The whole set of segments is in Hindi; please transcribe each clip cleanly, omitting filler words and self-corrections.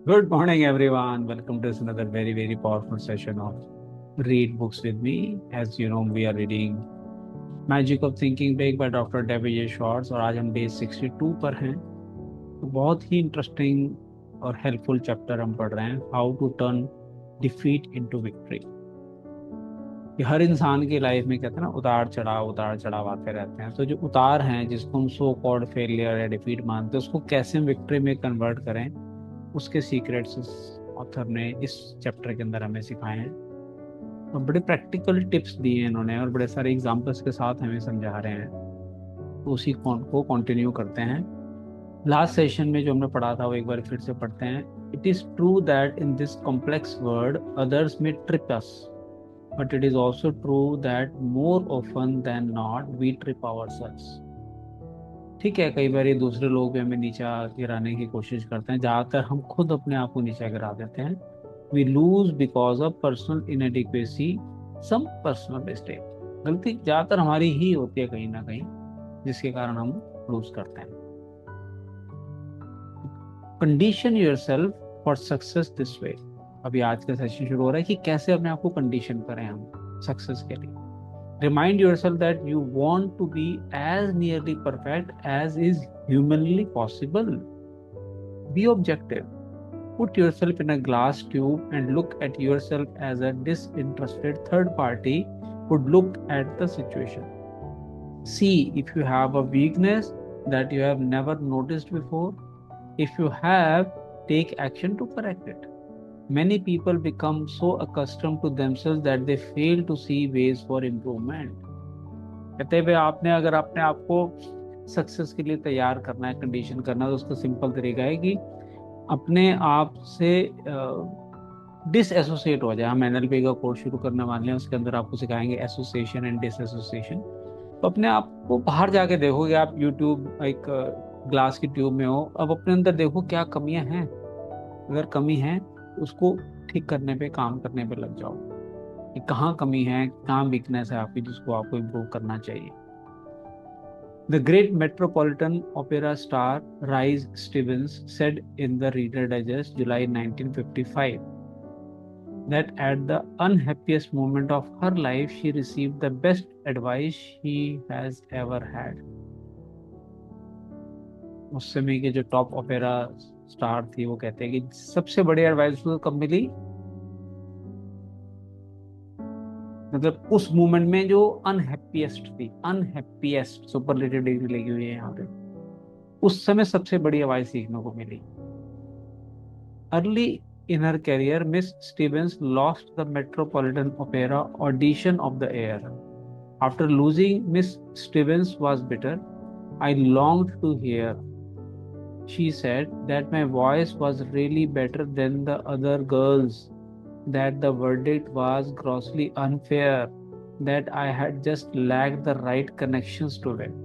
Good morning, everyone. Welcome to another very powerful session of Read Books with Me. As you know, we are reading Magic of Thinking Big by doctor David J Schwartz और आज हम डे 62 पर हैं। तो बहुत ही इंटरेस्टिंग और हेल्पफुल चैप्टर हम पढ़ रहे हैं, how to turn defeat into victory. कि हर इंसान की लाइफ में कहते हैं ना, उतार चढ़ाव आते रहते हैं। तो जो उतार हैं, जिसको हम सो कॉल्ड फेलियर या डिफीट मानते हैं, उसको कैसे हम विक्ट्री में कन्वर्ट करें, उसके सीक्रेट्स इस ऑथर ने इस चैप्टर के अंदर हमें सिखाए हैं। और बड़े प्रैक्टिकल टिप्स दिए हैं इन्होंने और बड़े सारे एग्जांपल्स के साथ हमें समझा रहे हैं। तो उसी को कंटिन्यू करते हैं। लास्ट सेशन में जो हमने पढ़ा था वो एक बार फिर से पढ़ते हैं। It is true that in this complex world others may trip us, but it is also true that more often than not we trip ourselves. ठीक है, कई बार ये दूसरे लोग भी हमें नीचा गिराने की कोशिश करते हैं, ज्यादातर हम खुद अपने आप को नीचा गिरा देते हैं। We lose because of personal inadequacy, some personal mistake. गलती ज्यादातर हमारी ही होती है कहीं ना कहीं, जिसके कारण हम लूज करते हैं। Condition yourself for success this way. अभी आज का सेशन शुरू हो रहा है कि कैसे अपने आप को कंडीशन करें हम सक्सेस के लिए। Remind yourself that you want to be as nearly perfect as is humanly possible. Be objective. Put yourself in a glass tube and look at yourself as a disinterested third party would look at the situation. See if you have a weakness that you have never noticed before. If you have, take action to correct it. Many people become so accustomed to themselves that they fail to see ways for improvement. कहते हुए आपने अगर अपने आप को सक्सेस के लिए तैयार करना है, कंडीशन करना है, तो उसका सिंपल तरीका है कि अपने आप से डिस एसोसिएट हो जाए। हम एनएलपी का कोर्स शुरू करने वाले हैं, उसके अंदर आपको सिखाएंगे एसोसिएशन एंड डिस एसोसिएशन। तो अपने आप को बाहर जाके देखोगे आप, यूट्यूब एक ग्लास की ट्यूब में हो, अब अपने अंदर देखो क्या कमियां हैं। अगर कमी है उसको ठीक करने पे, काम करने पे लग जाओ कि कहाँ कमी है, कहाँ वीकनेस है आपकी, जिसको आपको इम्प्रूव करना चाहिए। The great Metropolitan Opera star Rhys Stevens said in the Reader Digest, July 1955, that at the unhappiest moment of her life, she received the best advice she has ever had. उस समय के जो टॉप ओपेरा स्टार थी वो कहते हैं कि सबसे बड़ी एडवाइस उसको कब मिली, मतलब उस मोमेंट में जो अनहैप्पीएस्ट थी, अनहैप्पीएस्ट सुपरलेटिव डिग्री लगी हुई है यहाँ पे, उस समय सबसे बड़ी आवाज सीखने को मिली। Early in her career, Miss Stevens lost the Metropolitan Opera audition of the year. After losing, Miss Stevens was bitter. I longed to hear. She said that my voice was really better than the other girls, that the verdict was grossly unfair, that I had just lacked the right connections to it.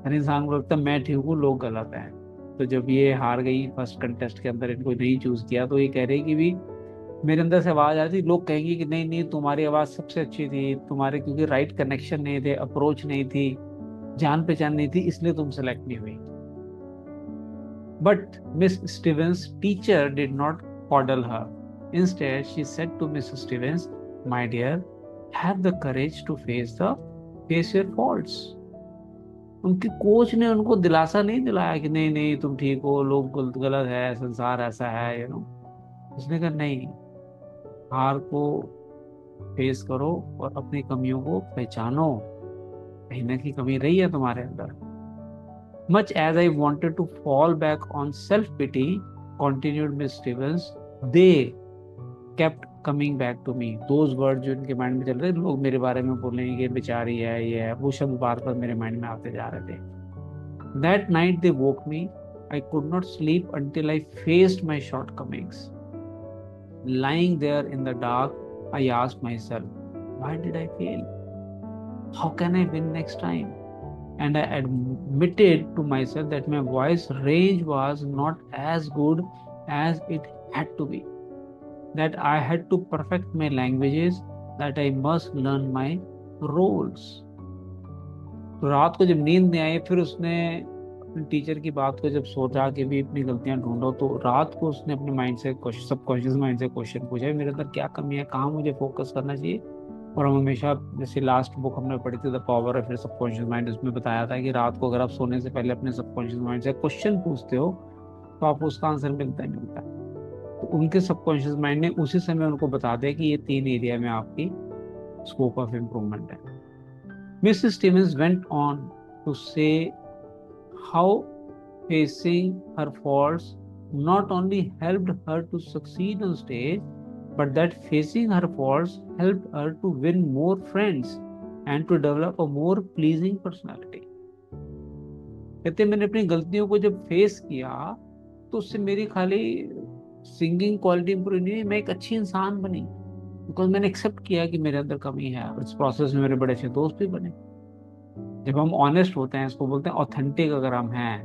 हर इंसान को लगता है मैं ठीक हूँ, लोग गलत हैं। तो जब ये हार गई फर्स्ट कंटेस्ट के अंदर, इनको नहीं चूज किया, तो ये कह रही कि भी मेरे अंदर से आवाज आ रही थी, लोग कहेंगे कि नहीं नहीं तुम्हारी आवाज सबसे अच्छी थी, तुम्हारे क्योंकि राइट कनेक्शन नहीं थे, अप्रोच नहीं थी, जान पहचान नहीं थी, इसलिए तुम सेलेक्ट नहीं हुई। But Miss Stevens teacher did not coddle her. Instead, she said to Mrs. Stevens, "My dear, have the courage to face your faults." उनकी कोच ने उनको दिलासा नहीं दिलाया कि नहीं नहीं तुम ठीक हो, लोग गलत है, संसार ऐसा है, उसने कहा नहीं, हार को फेस करो और अपनी कमियों को पहचानो। कहीं ना कहीं कमी रही है तुम्हारे अंदर। Much as I wanted to fall back on self-pity, continued Miss Stevens, they kept coming back to me. Those words जो इनके माइंड में चल रहे, लोग मेरे बारे में बोलेंगे कि बेचारी है, ये है, वो शब्द बार बार मेरे माइंड में आते जा रहे थे। That night they woke me. I could not sleep until I faced my shortcomings. Lying there in the dark, I asked myself, why did I fail? How can I win next time? And I admitted to myself that my voice range was not as good as it had to be, that I had to perfect my languages, that I must learn my roles. तो रात को जब नींद नहीं आई, फिर उसने टीचर की बात को जब सोचा के भी अपनी गलतियां ढूंढो, तो रात को उसने अपने माइंड से सबकॉन्शियस माइंड से क्वेश्चन पूछा है, मेरे अंदर क्या कमी है, कहाँ मुझे फोकस करना चाहिए। और हम हमेशा, जैसे लास्ट बुक हमने पढ़ी थी the power of your subconscious mind, उसमें बताया था कि रात को अगर आप सोने से पहले अपने सबकॉन्शियस माइंड से क्वेश्चन पूछते हो तो आपको उसका आंसर मिलता ही मिलता है। तो उनके सबकॉन्शियस माइंड ने उसी समय उनको बता दिया कि ये 3 एरिया में आपकी स्कोप ऑफ इम्प्रूवमेंट है। Mrs Stevens went on to say how facing her faults not only helped her to succeed on stage, but that facing her faults helped her to win more friends and to develop a more pleasing personality. कहते मैंने अपनी गलतियों को जब फेस किया तो उससे मेरी खाली सिंगिंग क्वालिटी इंप्रूव नहीं, मैं एक अच्छी इंसान बनी, बिकॉज मैंने एक्सेप्ट किया कि मेरे अंदर कमी है। और इस प्रोसेस में मेरे बड़े अच्छे दोस्त भी बने। जब हम ऑनेस्ट होते हैं, इसको बोलते हैं ऑथेंटिक, अगर हम हैं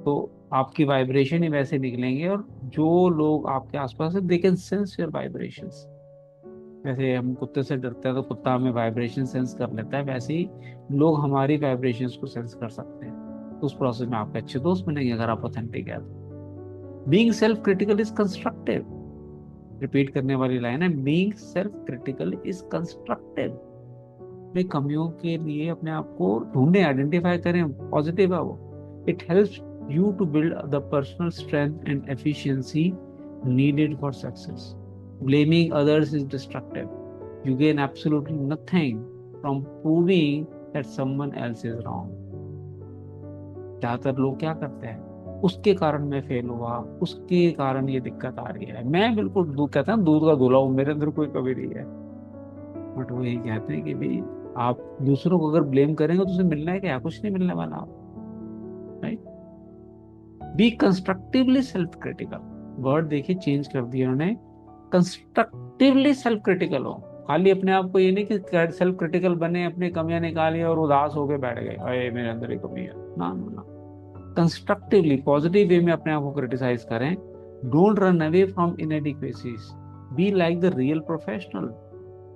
तो आपकी वाइब्रेशन ही वैसे निकलेंगे, और जो लोग आपके आसपास है they can sense your vibrations. जैसे हम कुत्ते से डरते हैं तो कुत्ता हमें वाइब्रेशन सेंस कर लेता है, वैसे ही लोग हमारी वाइब्रेशंस को सेंस कर सकते हैं। तो उस प्रोसेस में आपके अच्छे दोस्त बनेंगे अगर आप ऑथेंटिक है। Being self critical is constructive. Repeat करने वाली लाइन है, being self critical is constructive. अपनी कमियों के लिए अपने आप को ढूंढें, आइडेंटिफाई करें, पॉजिटिव है वो। It helps you to build the personal strength and efficiency needed for success. Blaming others is destructive. You gain absolutely nothing from proving that someone else is wrong. ज्यादातर लोग क्या करते हैं, उसके कारण मैं फेल हुआ, उसके कारण ये दिक्कत आ रही है, मैं बिल्कुल दूध कहता हूँ दूध का धुला हूँ, मेरे अंदर कोई कमी नहीं है। बट वो यही कहते हैं कि भाई आप दूसरों को अगर ब्लेम करेंगे तो उसे मिलना है क्या, कुछ नहीं मिलने वाला आप, right. Be constructively self critical. Word देखिए चेंज कर दिया उन्होंने, कंस्ट्रक्टिवली सेल्फ क्रिटिकल हो। खाली अपने आप को ये नहीं कि सेल्फ क्रिटिकल बने, अपनी कमियां निकाली और उदास होकर बैठ गए, अरे मेरे अंदर ही कमी है, ना ना। कंस्ट्रक्टिवली पॉजिटिव वे में अपने आप को क्रिटिसाइज करें। Don't run away from inadequacies, be like the real professional.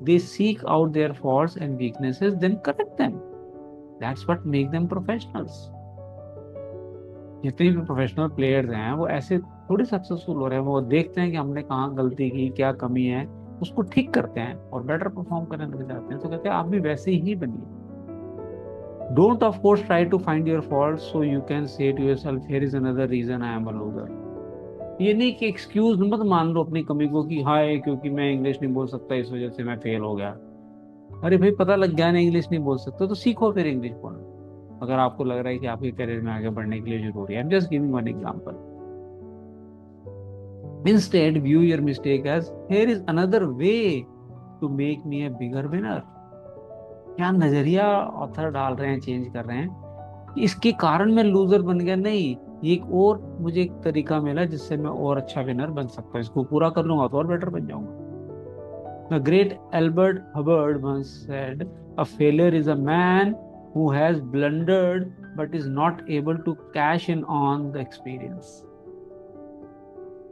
They seek out their faults and weaknesses then correct them. That's what make them professionals. जितने भी प्रोफेशनल प्लेयर्स हैं वो ऐसे थोड़े सक्सेसफुल हो रहे हैं, वो देखते हैं कि हमने कहाँ गलती की, क्या कमी है, उसको ठीक करते हैं और बेटर परफॉर्म करने लग जाते हैं। तो कहते हैं आप भी वैसे ही बनिए। Don't of course try to find your fault so you can say to yourself here is another reason I am a loser. ये नहीं कि एक्सक्यूज मत मान लो अपनी कमी को कि हाय क्योंकि मैं इंग्लिश नहीं बोल सकता इस वजह से मैं फेल हो गया। अरे भाई पता लग गया ना इंग्लिश नहीं बोल सकते तो सीखो फिर इंग्लिश बोलना, अगर आपको लग रहा है कि आपके करियर में आगे बढ़ने के लिए जरूरी है। I am just giving one example. Instead view your mistake as here is another way to make me a bigger winner. क्या नजरिया ऑथर डाल रहे हैं, चेंज कर रहे हैं कि इसके कारण मैं लूजर बन गया, नहीं, ये एक और मुझे एक तरीका मिला जिससे मैं और अच्छा विनर बन सकता हूँ, इसको पूरा कर लूंगा तो और बेटर बन जाऊंगा। The great Albert Hubbard once said, a failure is a man who has blundered but is not able to cash in on the experience.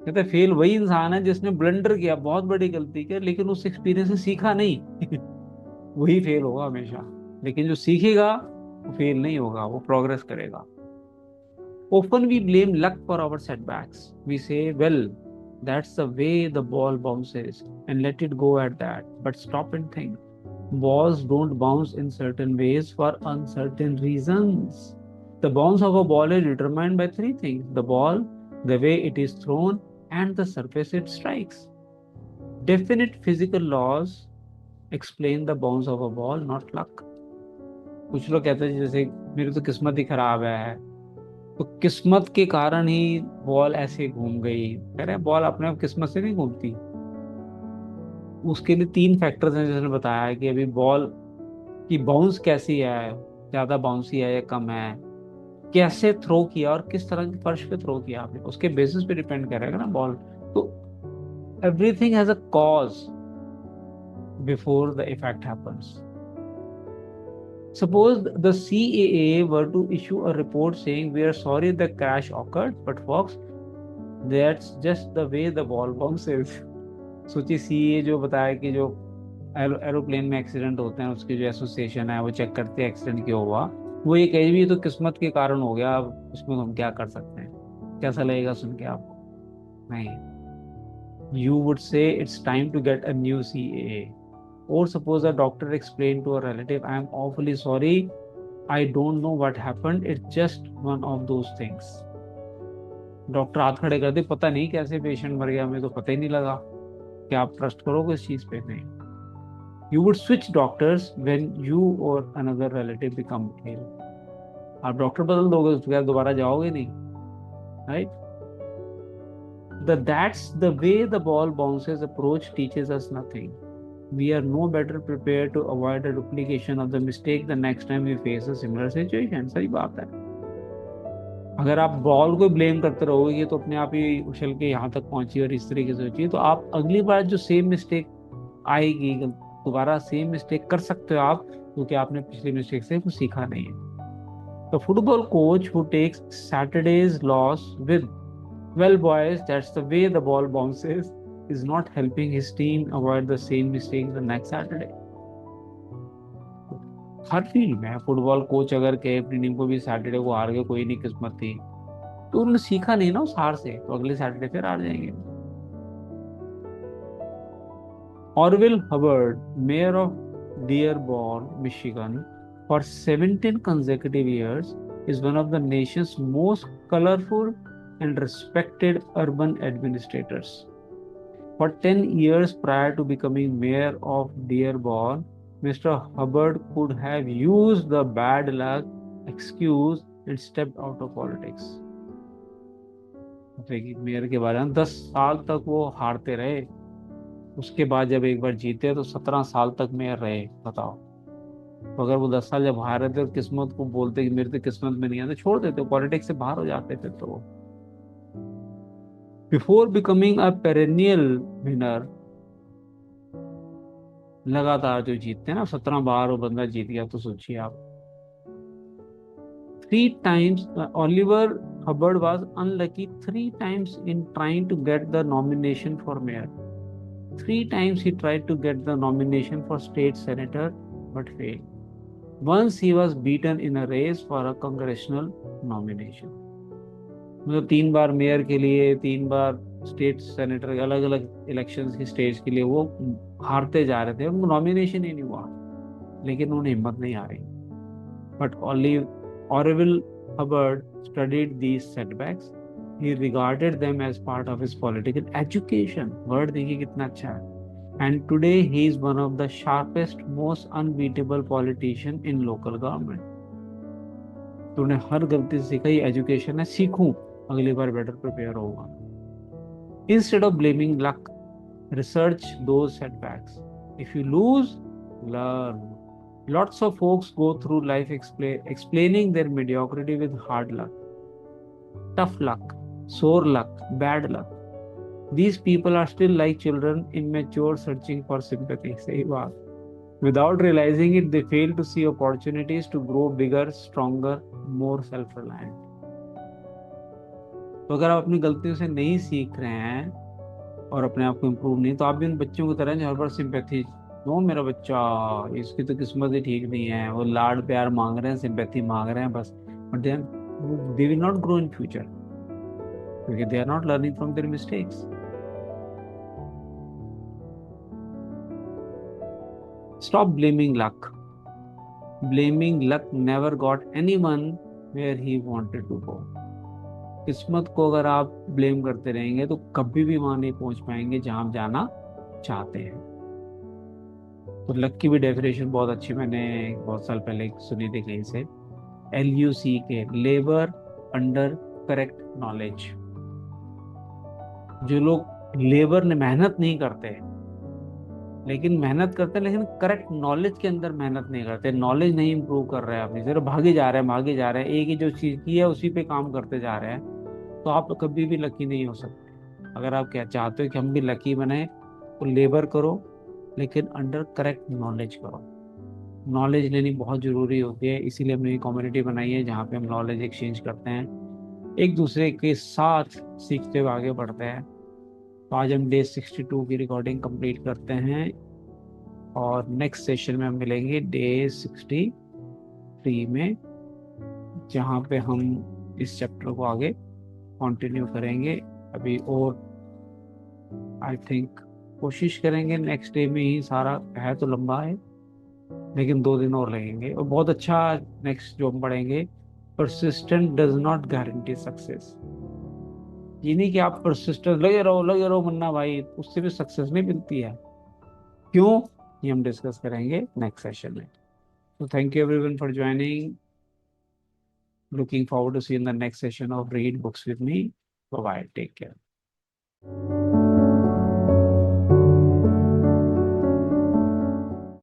कहते फेल वही इंसान है जिसने ब्लंडर किया, बहुत बड़ी गलती की, लेकिन उस एक्सपीरियंस से सीखा नहीं। वही फेल होगा हमेशा, लेकिन जो सीखेगा वो फेल नहीं होगा, वो प्रोग्रेस करेगा। Often we blame luck for our setbacks. We say, well, that's the way the ball bounces and let it go at that. But stop and think. Balls don't bounce in certain ways for uncertain reasons. The bounce of a ball is determined by 3 things: the ball, the way it is thrown, and the surface it strikes. Definite physical laws explain the bounce of a ball, not luck. कुछ लोग कहते हैं जैसे मेरी तो किस्मत ही खराब है, तो किस्मत के कारण ही बॉल ऐसे घूम गई। कह रहे हैं बॉल अपने आप किस्मत से नहीं घूमती, उसके लिए 3 फैक्टर्स हैं जिसने बताया है कि अभी बॉल की बाउंस कैसी है, ज्यादा बाउंसी है या कम है, कैसे थ्रो किया और किस तरह के फर्श पे थ्रो किया आपने, उसके बेसिस पे डिपेंड करेगा ना बॉल। तो everything has a cause before the effect happens. Suppose the CAA were to issue a report saying we are sorry the crash occurred, but folks, that's just the way the ball bounces. सोचिए CAA जो बताया कि जो एरोप्लेन में एक्सीडेंट होते हैं उसके जो एसोसिएशन है वो चेक करते हैं एक्सीडेंट क्यों हुआ, वो ये कहे भी ये तो किस्मत के कारण हो गया, अब उसमें हम क्या कर सकते हैं। कैसा लगेगा सुन के आपको? नहीं, you would say it's time to get a new CAA. Or suppose a doctor explained to a relative, I am awfully sorry, I don't know what happened, it's just one of those things. Doctor हाथ खड़े कर दे, पता नहीं कैसे पेशेंट मर गया, हमें तो पता ही नहीं लगा। क्या आप ट्रस्ट करोगे इस चीज पे? नहीं। You would switch doctors when you और अनदर रिलेटिव बिकम इल। आप डॉक्टर बदल दोगे तो क्या दोबारा जाओगे नहीं? Right. That's the way the ball bounces approach teaches us nothing. We are no better prepared to avoid a duplication of the mistake the next time we face a similar situation. सही बात है। अगर आप बॉल को ब्लेम करते रहोगे ये तो अपने आप ही उछल के यहाँ तक पहुंची और इस तरीके से होती, तो आप अगली बार जो सेम मिस्टेक आएगी, दोबारा सेम मिस्टेक कर सकते हो आप, क्योंकि आपने पिछली मिस्टेक से कुछ सीखा नहीं है। The football coach who takes Saturday's loss with, well, boys, that's the way the ball bounces, is not helping his team avoid the same mistake the next Saturday. Her field में फुटबॉल कोच अगर कहे अपनी टीम को भी सैटरडे को हार गए, कोई नहीं, किस्मत थी, तो उन्होंने सीखा नहीं ना उस हार से, तो अगले सैटरडे फिर हार जाएंगे। Orville Hubbard, mayor of Dearborn, Michigan, for 17 consecutive years, is one of the nation's most colorful and respected urban administrators. For 10 years prior to becoming mayor of Dearborn, Mr. Hubbard could have used the bad luck excuse and stepped out of politics. Mayor के बारे में 10 साल तक वो हारते रहे, उसके बाद जब एक बार जीते तो 17 साल तक मेयर रहे। बताओ, तो अगर वो 10 साल जब हार रहे थे और किस्मत को बोलते कि मेरे तो किस्मत में नहीं आते, छोड़ देते, पॉलिटिक्स से बाहर हो जाते फिर तो। Before becoming a perennial winner, लगातार जो जीतते हैं ना, 17 बार वो बंदा जीत गया, तो सोचिए आप। 3 times Oliver Hubbard was unlucky 3 times in trying to get the nomination for mayor. 3 times he tried to get the nomination for state senator but failed. Once he was beaten in a race for a congressional nomination. मतलब 3 बार मेयर के लिए, 3 बार स्टेट सेनेटर, अलग अलग इलेक्शंस की स्टेट्स के लिए वो हारते जा रहे थे, उनको नॉमिनेशन ही नहीं हुआ, लेकिन उन्हें हिम्मत नहीं आ रही। But Orville Hubbard studied these setbacks. He regarded them as part of his political education. Word देखिए कितना अच्छा है। And today he is one of the sharpest, most unbeatable politician in local government. तूने हर गलती से सीखा, ये एजुकेशन है, सीखूं, अगली बार बेटर प्रिपेयर होगा। Instead of blaming luck, research those setbacks. If you lose, learn. Lots of folks go through life explaining their mediocrity with hard luck, tough luck, sore luck, bad luck. These people are still like children, immature, searching for sympathy. सही बात। Without realizing it, they fail to see opportunities to grow bigger, stronger, more self-reliant. तो अगर आप अपनी गलतियों से नहीं सीख रहे हैं और अपने आप को इम्प्रूव नहीं, तो आप भी उन बच्चों की तरह जो हर बार सिंपैथी, वो मेरा बच्चा, इसकी तो किस्मत ही ठीक नहीं है, वो लाड प्यार मांग रहे हैं, सिंपैथी मांग रहे हैं बस, but they will not grow in future, क्योंकि they are not learning from their mistakes. Stop blaming luck. Blaming luck never got anyone where he wanted to go. किस्मत को अगर आप ब्लेम करते रहेंगे तो कभी भी वहां नहीं पहुंच पाएंगे जहां आप जाना चाहते हैं। तो लक की भी डेफिनेशन बहुत अच्छी मैंने बहुत साल पहले सुनी थी कहीं से, LUCK, labour under correct knowledge. जो लोग लेबर ने मेहनत नहीं करते, लेकिन मेहनत करते हैं, लेकिन करेक्ट नॉलेज के अंदर मेहनत नहीं करते, नॉलेज नहीं इंप्रूव कर रहे हैं अपनी, सिर्फ भागे जा रहे हैं, भागे जा रहे हैं, एक ही जो चीज की है उसी पे काम करते जा रहे हैं, तो आप कभी भी लकी नहीं हो सकते। अगर आप क्या चाहते हो कि हम भी लकी बने, तो लेबर करो, लेकिन अंडर करेक्ट नॉलेज करो। नॉलेज लेनी बहुत जरूरी होती है, इसीलिए हमने ये कम्युनिटी बनाई है जहाँ पे हम नॉलेज एक्सचेंज करते हैं, एक दूसरे के साथ सीखते हुए आगे बढ़ते हैं। तो आज हम डे 62 की रिकॉर्डिंग कंप्लीट करते हैं, और नेक्स्ट सेशन में हम मिलेंगे डे 63 में। जहाँ पे हम इस चैप्टर को आगे कंटिन्यू करेंगे। अभी और आई थिंक कोशिश करेंगे नेक्स्ट डे में ही, सारा है तो लंबा है लेकिन 2 दिन और लगेंगे। और बहुत अच्छा नेक्स्ट जो हम पढ़ेंगे, persistent does not guarantee success. ये नहीं कि आप परसिस्टेंट लगे रहो मन्ना भाई, उससे भी सक्सेस नहीं मिलती है। क्यों, ये हम डिस्कस करेंगे नेक्स्ट सेशन में। तो thank you everyone for joining, looking forward to see you in the next session of read books with me. Bye bye, take care.